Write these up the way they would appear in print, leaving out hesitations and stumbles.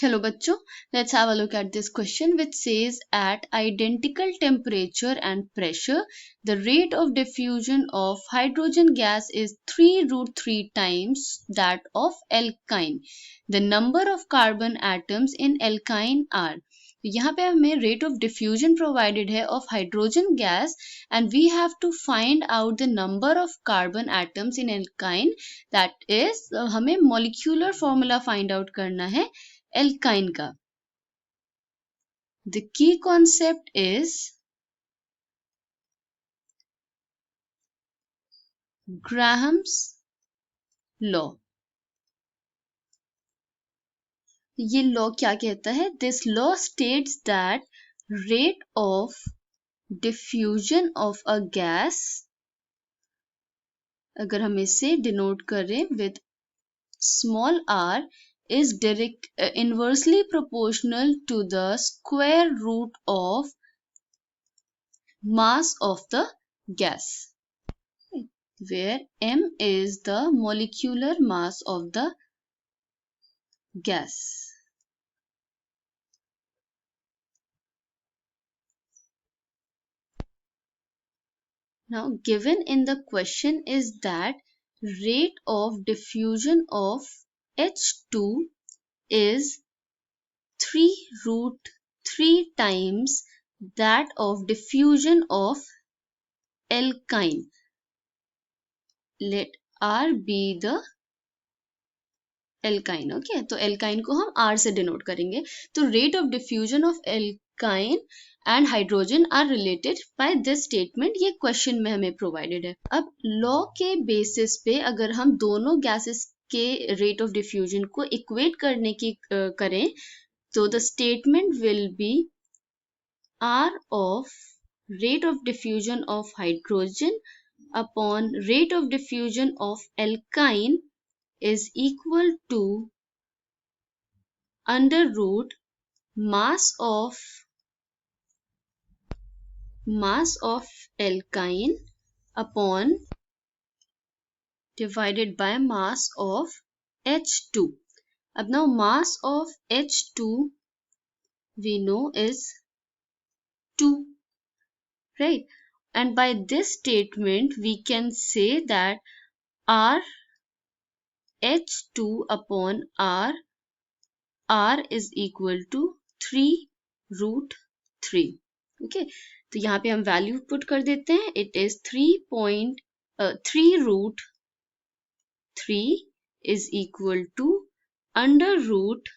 Hello bachcho, let's have a look at this question which says at identical temperature and pressure, the rate of diffusion of hydrogen gas is 3 root 3 times that of alkyne. The number of carbon atoms in alkyne are. यहाँ पे हमें rate of diffusion provided है of hydrogen gas and we have to find out the number of carbon atoms in alkyne, that is हमें molecular formula find out करना है alkyne का. The key concept is Graham's law. ये law क्या कहता है? This law states that rate of diffusion of a gas, अगर हम इसे denote करें with small r, is inversely proportional to the square root of mass of the gas, where m is the molecular mass of the gas. Now given in the question is that rate of diffusion of H2 is 3 root 3 times that of diffusion of alkyne. Let R be the alkyne. Okay, तो alkyne को हम R से denote करेंगे. तो rate of diffusion of alkyne and hydrogen are related by this statement. ये question में हमें provided है. अब law के basis पे अगर हम दोनों gases के rate of diffusion को equate करने की करें, तो the statement will be R of rate of diffusion of hydrogen upon rate of diffusion of alkyne is equal to under root mass of alkyne upon divided by mass of H2. अब now mass of H2 we know is 2, right? And by this statement we can say that R H2 upon R is equal to 3 root 3. Okay, तो यहाँ पे हम value put कर देते हैं. It is 3 root 3 is equal to under root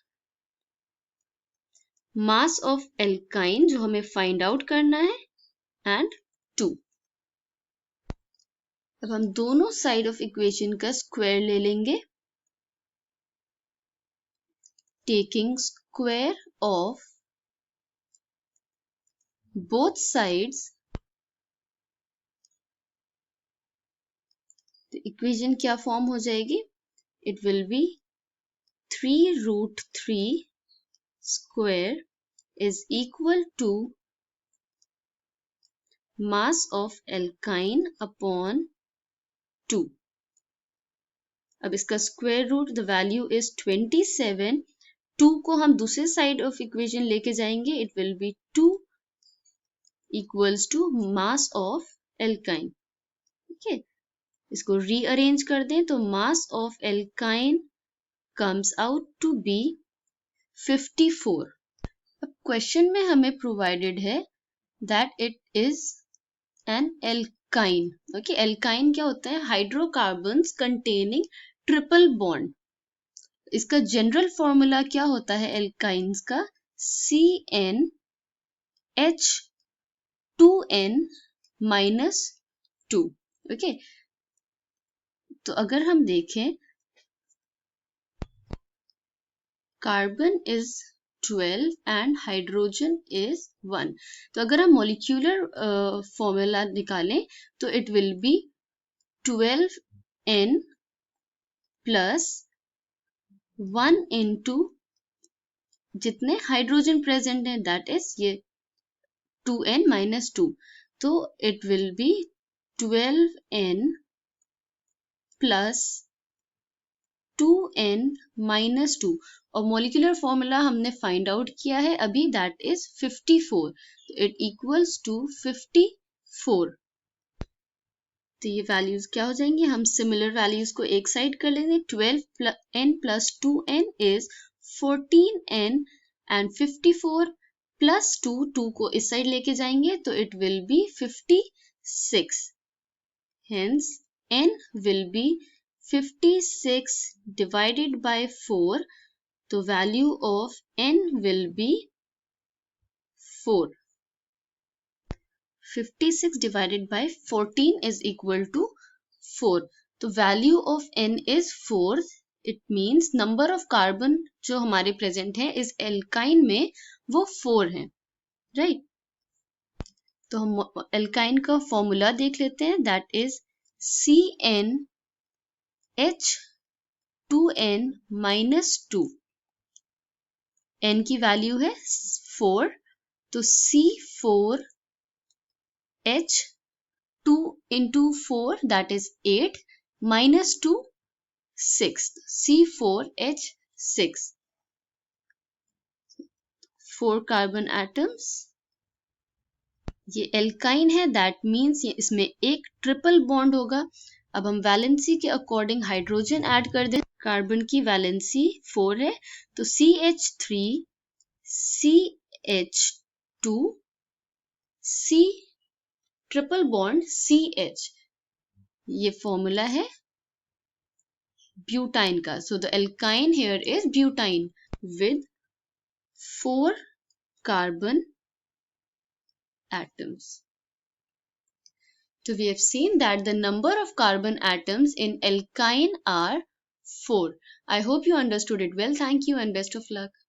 mass of alkyne जो हमें find out करना है and 2. अब हम दोनों साइड ऑफ इक्वेशन का स्क्वायर ले लेंगे. Taking square of both sides, तो इक्वेशन क्या फॉर्म हो जाएगी? It will be 3 root 3 square is equal to mass of alkyne upon 2. अब इसका square root the value is 27. 2 को हम दूसरे साइड ऑफ इक्वेशन लेके जाएंगे. It will be 2 equals to mass of alkyne. Okay, इसको रीअरेंज कर दें तो mass of alkyne comes out to be 54. अब क्वेश्चन में हमें प्रोवाइडेड है that it is an alkyne. Okay, alkyne क्या होता है? Hydrocarbons containing triple bond. इसका जनरल फॉर्मूला क्या होता है एल्काइंस का? CnH2n - 2. ओके, तो अगर हम देखें carbon is 12 and hydrogen is 1. तो अगर हम मॉलिक्यूलर फॉर्मूला निकालें तो it will B 12n plus 1 into जितने हाइड्रोजन प्रेजेंट है दैट इज ये 2n - 2. तो it will B 12n plus 2n-2 और मोलिकुलर फॉर्मूला हमने फाइंड आउट किया है अभी, that is 54. It equals to 54. तो ये वैल्यूज क्या हो जाएंगी, हम सिमिलर वैल्यूज को एक साइड कर लेंगे. 12n plus 2n is 14n and 54 plus 2 को इस साइड लेके जाएंगे तो it will be 56. Hence n will be 56 divided by 4. तो value of n will be 4. 56 divided by 14 is equal to 4. तो value of n is 4. It means number of carbon जो हमारे present है इस alkyne में वो 4 है. Right? तो हम alkyne का formula देख लेते हैं. That is CnH2n minus 2. n की value है 4. तो C4H 2 into 4 that is 8 minus 2 6. C4H6. 4 carbon atoms. ये एल्काइन है, दैट मीन्स ये इसमें एक ट्रिपल बॉन्ड होगा. अब हम वैलेंसी के अकॉर्डिंग हाइड्रोजन ऐड कर दें. कार्बन की वैलेंसी 4 है तो CH3 CH2 C triple bond CH. ये फॉर्मूला है ब्यूटाइन का. So the alkyne here is butyne with 4 carbon atoms. So we have seen that the number of carbon atoms in alkyne are 4. I hope you understood it well. Thank you and best of luck.